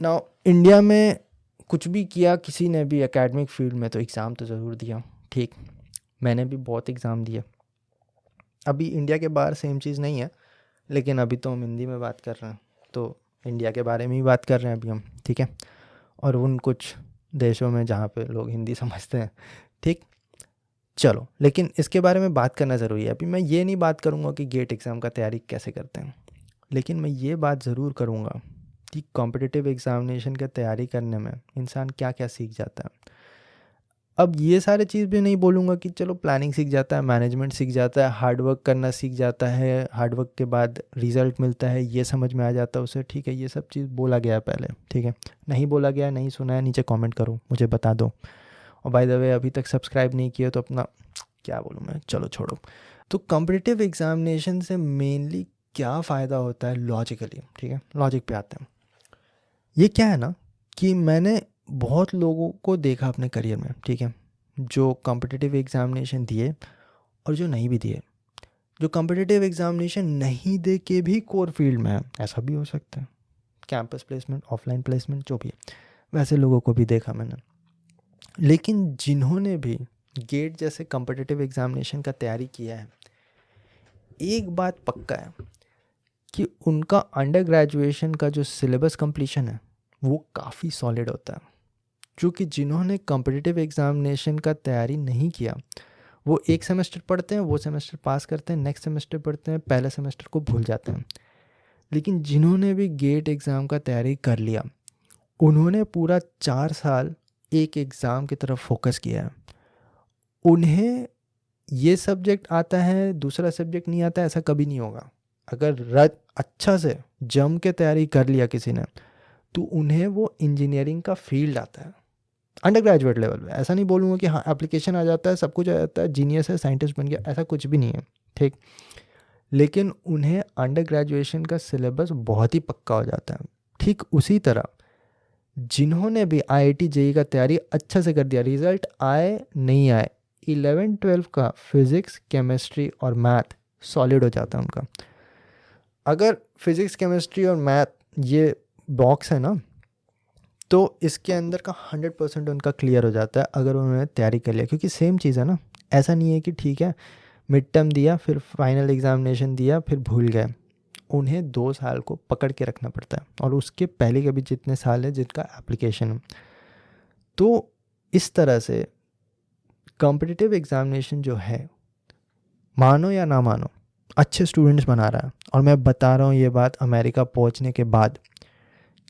ना इंडिया में कुछ भी किया किसी ने भी एकेडमिक फील्ड में तो एग्ज़ाम तो ज़रूर दिया, ठीक। मैंने भी बहुत एग्ज़ाम दिए। अभी इंडिया के बाहर सेम चीज़ नहीं है, लेकिन अभी तो हम हिंदी में बात कर रहे हैं, तो इंडिया के बारे में ही बात कर रहे हैं अभी हम, ठीक है। और उन कुछ देशों में जहाँ पे लोग हिंदी समझते हैं, ठीक। चलो, लेकिन इसके बारे में बात करना ज़रूरी है। अभी मैं ये नहीं बात करूँगा कि गेट एग्ज़ाम का तैयारी कैसे करते हैं, लेकिन मैं ये बात ज़रूर करूँगा कि कॉम्पिटिटिव एग्ज़ामिनेशन की तैयारी करने में इंसान क्या क्या सीख जाता है। अब ये सारे चीज़ भी नहीं बोलूँगा कि चलो प्लानिंग सीख जाता है, मैनेजमेंट सीख जाता है, हार्ड वर्क करना सीख जाता है, हार्ड वर्क के बाद रिज़ल्ट मिलता है, ये समझ में आ जाता है उसे, ठीक है। ये सब चीज़ बोला गया है पहले, ठीक है। नहीं बोला गया है, नहीं सुना है, नीचे कमेंट करो, मुझे बता दो। और बाय द वे अभी तक सब्सक्राइब नहीं किया तो अपना क्या बोलूँ मैं, चलो छोड़ो। तो कॉम्पिटिटिव एग्ज़ामिनेशन से मेनली क्या फ़ायदा होता है लॉजिकली, ठीक है। लॉजिक पे आते हैं। ये क्या है ना कि मैंने बहुत लोगों को देखा अपने करियर में, ठीक है, जो कॉम्पिटिटिव एग्ज़ामिनेशन दिए और जो नहीं भी दिए। जो कॉम्पिटिटिव एग्ज़ामिनेशन नहीं दे के भी कोर फील्ड में है, ऐसा भी हो सकता है, कैंपस प्लेसमेंट, ऑफलाइन प्लेसमेंट, जो भी है, वैसे लोगों को भी देखा मैंने। लेकिन जिन्होंने भी गेट जैसे कॉम्पिटिटिव एग्ज़ामिनेशन का तैयारी किया है, एक बात पक्का है कि उनका अंडर ग्रेजुएशन का जो सिलेबस कंप्लीशन है वो काफ़ी सॉलिड होता है। क्योंकि जिन्होंने कॉम्पिटिटिव एग्ज़ामिनेशन का तैयारी नहीं किया, वो एक सेमेस्टर पढ़ते हैं, वो सेमेस्टर पास करते हैं, नेक्स्ट सेमेस्टर पढ़ते हैं, पहले सेमेस्टर को भूल जाते हैं। लेकिन जिन्होंने भी गेट एग्ज़ाम का तैयारी कर लिया, उन्होंने पूरा 4 साल एक एग्ज़ाम की तरफ फोकस किया है। उन्हें ये सब्जेक्ट आता है, दूसरा सब्जेक्ट नहीं आता, ऐसा कभी नहीं होगा। अगर अच्छा से जम के तैयारी कर लिया किसी ने, तो उन्हें वो इंजीनियरिंग का फील्ड आता है अंडर ग्रेजुएट लेवल पे। ऐसा नहीं बोलूँगा कि हाँ एप्लीकेशन आ जाता है, सब कुछ आ जाता है, जीनियस है, साइंटिस्ट बन गया, ऐसा कुछ भी नहीं है, ठीक। लेकिन उन्हें अंडर ग्रेजुएशन का सिलेबस बहुत ही पक्का हो जाता है। ठीक उसी तरह जिन्होंने भी IIT JEE का तैयारी अच्छा से कर दिया, रिजल्ट आए नहीं आए, 11-12 का फिज़िक्स, केमिस्ट्री और मैथ सॉलिड हो जाता है उनका। अगर फिज़िक्स, केमिस्ट्री और मैथ ये बॉक्स है ना, तो इसके अंदर का 100% उनका क्लियर हो जाता है अगर उन्होंने तैयारी कर लिया। क्योंकि सेम चीज़ है ना, ऐसा नहीं है कि ठीक है मिड टर्म दिया, फिर फाइनल एग्जामिनेशन दिया, फिर भूल गए। उन्हें 2 साल को पकड़ के रखना पड़ता है, और उसके पहले के भी जितने साल है जिनका एप्लीकेशन है। तो इस तरह से कॉम्पिटिटिव एग्जामिनेशन जो है, मानो या ना मानो, अच्छे स्टूडेंट्स बना रहा है। और मैं बता रहा हूँ ये बात अमेरिका पहुँचने के बाद,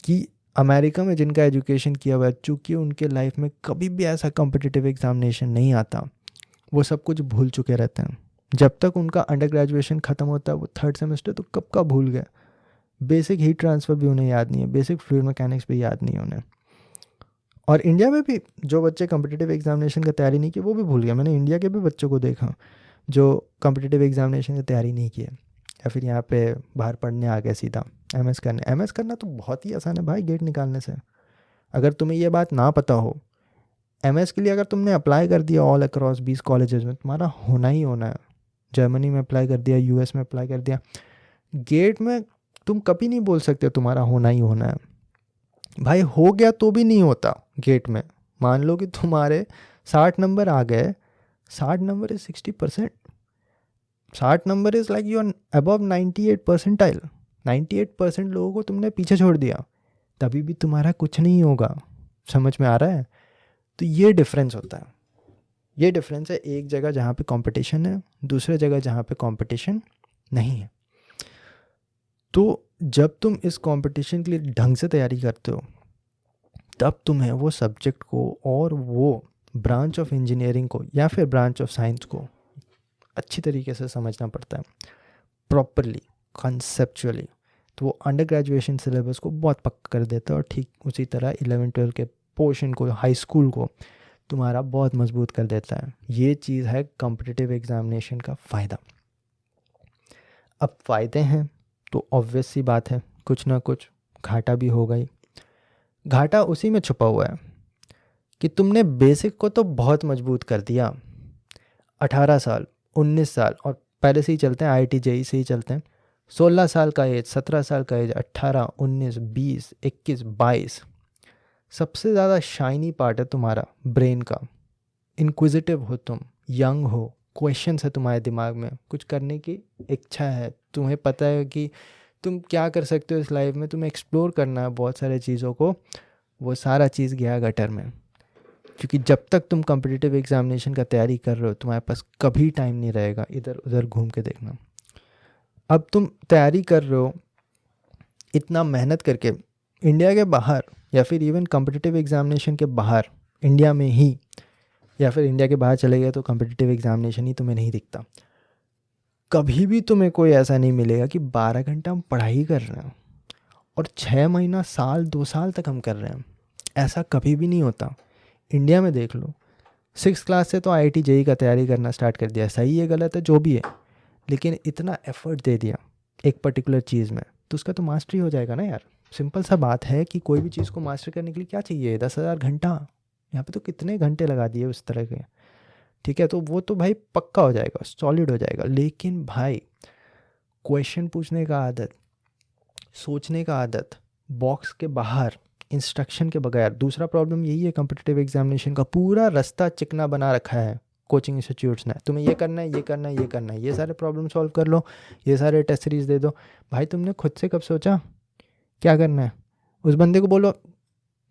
कि अमेरिका में जिनका एजुकेशन किया हुआ है, चूँकि उनके लाइफ में कभी भी ऐसा कॉम्पिटिटिव एग्जामिनेशन नहीं आता, वो सब कुछ भूल चुके रहते हैं। जब तक उनका अंडर ग्रेजुएशन ख़त्म होता है, वो 3rd सेमेस्टर तो कब का भूल गए। बेसिक हीट ट्रांसफ़र भी उन्हें याद नहीं है, बेसिक फ्लूइड मैकेनिक्स भी याद नहीं है उन्हें। और इंडिया में भी जो बच्चे कॉम्पिटिटिव एग्जामिनेशन की तैयारी नहीं की, वो भी भूल गए। मैंने इंडिया के भी बच्चों को देखा जो कॉम्पिटिटिव एग्जामिनेशन की तैयारी नहीं की है, या फिर यहाँ पे बाहर पढ़ने आ गए सीधा MS करने। MS करना तो बहुत ही आसान है भाई गेट निकालने से। अगर तुम्हें ये बात ना पता हो, MS के लिए अगर तुमने अप्लाई कर दिया ऑल अक्रॉस 20 कॉलेजेस में, तुम्हारा होना ही होना है। जर्मनी में अप्लाई कर दिया, US में अप्लाई कर दिया, गेट में तुम कभी नहीं बोल सकते तुम्हारा होना ही होना है। भाई हो गया तो भी नहीं होता गेट में। मान लो कि तुम्हारे 60 नंबर आ गए, 60 number is 60%। 60 number is like you are above 98 percentile. 98% लोगों को तुमने पीछे छोड़ दिया, तभी भी तुम्हारा कुछ नहीं होगा। समझ में आ रहा है? तो ये डिफरेंस होता है। ये डिफरेंस है एक जगह जहाँ पे कंपटीशन है, दूसरे जगह जहाँ पे कंपटीशन नहीं है। तो जब तुम इस कंपटीशन के लिए ढंग से तैयारी करते हो, तब तुम्हें वो सब्जेक्ट को और वो ब्रांच ऑफ इंजीनियरिंग को या फिर ब्रांच ऑफ साइंस को अच्छी तरीके से समझना पड़ता है, प्रॉपरली, कॉन्सेप्चुअली। तो वो अंडर ग्रेजुएशन सिलेबस को बहुत पक्का कर देता है, और ठीक उसी तरह 11-12 के पोर्शन को, हाई स्कूल को तुम्हारा बहुत मजबूत कर देता है। ये चीज़ है कॉम्पिटिटिव एग्जामिनेशन का फ़ायदा। अब फ़ायदे हैं तो ऑब्वियस सी बात है, कुछ ना कुछ घाटा भी होगा ही। घाटा उसी में छुपा हुआ है कि तुमने बेसिक को तो बहुत मजबूत कर दिया, 18 साल 19 साल, और पहले से ही चलते हैं, IIT JEE से ही चलते हैं, 16 साल का एज, 17 साल का एज, 18, 19, 20, 21, 22, सबसे ज़्यादा शाइनी पार्ट है तुम्हारा ब्रेन का। इंक्विजिटिव हो तुम, यंग हो, क्वेश्चंस है तुम्हारे दिमाग में, कुछ करने की इच्छा है, तुम्हें पता है कि तुम क्या कर सकते हो इस लाइफ में, तुम्हें एक्सप्लोर करना है बहुत सारे चीज़ों को। वो सारा चीज़ गया गटर में, क्योंकि जब तक तुम कॉम्पिटिटिव एग्जामिनेशन का तैयारी कर रहे हो तुम्हारे पास कभी टाइम नहीं रहेगा इधर उधर घूम के देखना। अब तुम तैयारी कर रहे हो इतना मेहनत करके, इंडिया के बाहर या फिर इवन कॉम्पिटिटिव एग्जामिनेशन के बाहर, इंडिया में ही या फिर इंडिया के बाहर चले गए तो कॉम्पिटिटिव एग्जामिनेशन ही तुम्हें नहीं दिखता। कभी भी तुम्हें कोई ऐसा नहीं मिलेगा कि 12 घंटा हम पढ़ाई कर रहे हैं और 6 महीना, साल, 2 साल तक हम कर रहे हैं। ऐसा कभी भी नहीं होता। इंडिया में देख लो, 6 क्लास से तो IIT JEE का तैयारी करना स्टार्ट कर दिया, सही है गलत है जो भी है, लेकिन इतना एफर्ट दे दिया एक पर्टिकुलर चीज़ में तो उसका तो मास्टरी हो जाएगा ना यार। सिंपल सा बात है कि कोई भी चीज़ को मास्टर करने के लिए क्या चाहिए, 10,000 घंटा। यहाँ पे तो कितने घंटे लगा दिए उस तरह के, ठीक है, तो वो तो भाई पक्का हो जाएगा, सॉलिड हो जाएगा। लेकिन भाई क्वेश्चन पूछने का आदत, सोचने का आदत, बॉक्स के बाहर, इंस्ट्रक्शन के बगैर। दूसरा प्रॉब्लम यही है कॉम्पिटिटिव एग्जामिनेशन का, पूरा रास्ता चिकना बना रखा है कोचिंग इंस्टीट्यूट्स ने, तुम्हें ये करना है, ये करना है, ये करना है, ये सारे प्रॉब्लम सॉल्व कर लो, ये सारे टेस्ट सीरीज दे दो। भाई तुमने खुद से कब सोचा क्या करना है? उस बंदे को बोलो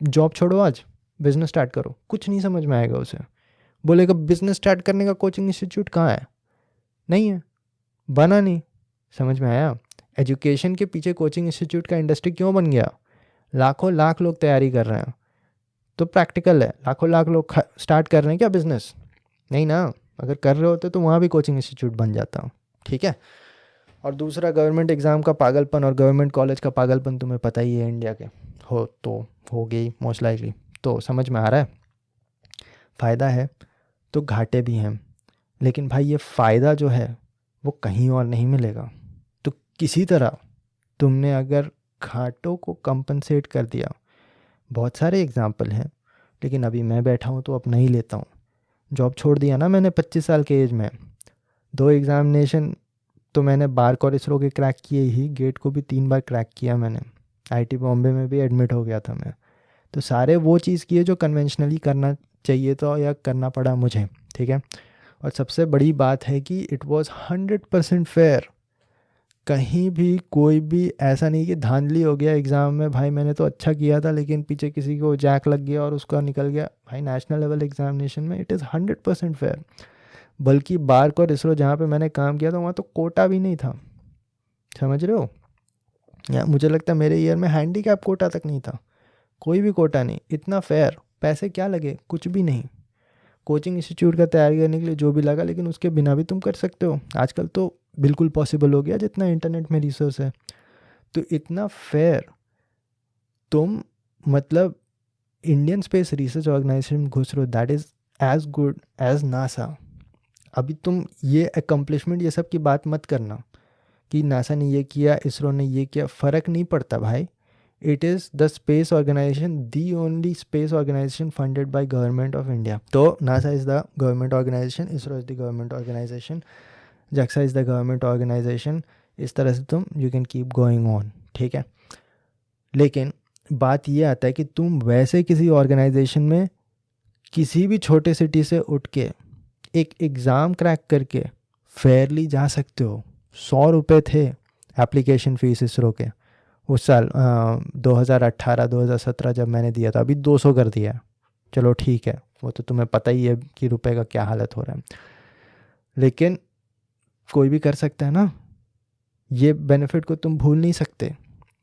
जॉब छोड़ो आज बिजनेस स्टार्ट करो, कुछ नहीं समझ में आएगा उसे। बोलेगा बिजनेस स्टार्ट करने का कोचिंग इंस्टीट्यूट कहाँ है? नहीं है, बना नहीं। समझ में आया? एजुकेशन के पीछे कोचिंग इंस्टीट्यूट का इंडस्ट्री क्यों बन गया? लाखों लाख लोग तैयारी कर रहे हैं तो प्रैक्टिकल है, लाखों लाख लोग स्टार्ट कर रहे हैं क्या बिजनेस? नहीं ना। अगर कर रहे होते तो वहाँ भी कोचिंग इंस्टीट्यूट बन जाता, ठीक है। और दूसरा गवर्नमेंट एग्ज़ाम का पागलपन और गवर्नमेंट कॉलेज का पागलपन तुम्हें पता ही है, इंडिया के हो तो हो गई मोस्ट लाइकली, तो समझ में आ रहा है। फ़ायदा है तो घाटे भी हैं, लेकिन भाई ये फ़ायदा जो है वो कहीं और नहीं मिलेगा। तो किसी तरह तुमने अगर घाटों को कंपनसेट कर दिया, बहुत सारे एग्जाम्पल हैं, लेकिन अभी मैं बैठा हूँ तो अपना ही लेता हूँ। जॉब छोड़ दिया ना मैंने 25 साल के एज में, 2 एग्ज़ामिनेशन तो मैंने बार्क और इसरो के क्रैक किए ही, गेट को भी 3 बार क्रैक किया मैंने, IIT बॉम्बे में भी एडमिट हो गया था मैं। तो सारे वो चीज़ किए जो कन्वेंशनली करना चाहिए था या करना पड़ा मुझे, ठीक है। और सबसे बड़ी बात है कि इट वाज 100% फेयर। कहीं भी कोई भी ऐसा नहीं कि धांधली हो गया एग्ज़ाम में, भाई मैंने तो अच्छा किया था लेकिन पीछे किसी को जैक लग गया और उसका निकल गया। भाई नेशनल लेवल एग्जामिनेशन में इट इज़ 100% फेयर। बल्कि बार्क और इसरो जहाँ पे मैंने काम किया था वहाँ तो कोटा भी नहीं था, समझ रहे हो? या मुझे लगता है मेरे ईयर में हैंडीकैप कोटा तक नहीं था, कोई भी कोटा नहीं, इतना फेयर। पैसे क्या लगे? कुछ भी नहीं। कोचिंग इंस्टीट्यूट का तैयारी करने के लिए जो भी लगा, लेकिन उसके बिना भी तुम कर सकते हो। आजकल तो बिल्कुल पॉसिबल हो गया जितना इंटरनेट में रिसोर्स है। तो इतना फेयर तुम, मतलब इंडियन स्पेस रिसर्च ऑर्गेनाइजेशन घुस रहे हो, that is as good as NASA. अभी तुम ये अकम्पलिशमेंट ये सब की बात मत करना कि नासा ने ये किया, इसरो ने ये किया, फ़र्क नहीं पड़ता भाई। It is the space organisation, the only space organisation funded by government of India. तो NASA is the government organisation, ISRO is the government organisation, JAXA is the government organisation. इस तरह से तुम you can keep going on, ठीक है। लेकिन बात ये आता है कि तुम वैसे किसी ऑर्गेनाइजेशन में किसी भी छोटे सिटी से उठ के एक एग्ज़ाम क्रैक करके फेयरली जा सकते हो। 100 रुपये थे एप्लीकेशन फ़ीस इसरो के उस साल 2018-2017 जब मैंने दिया था। अभी 200 कर दिया है, चलो ठीक है, वो तो तुम्हें पता ही है कि रुपए का क्या हालत हो रहा है। लेकिन कोई भी कर सकता है ना, ये बेनिफिट को तुम भूल नहीं सकते।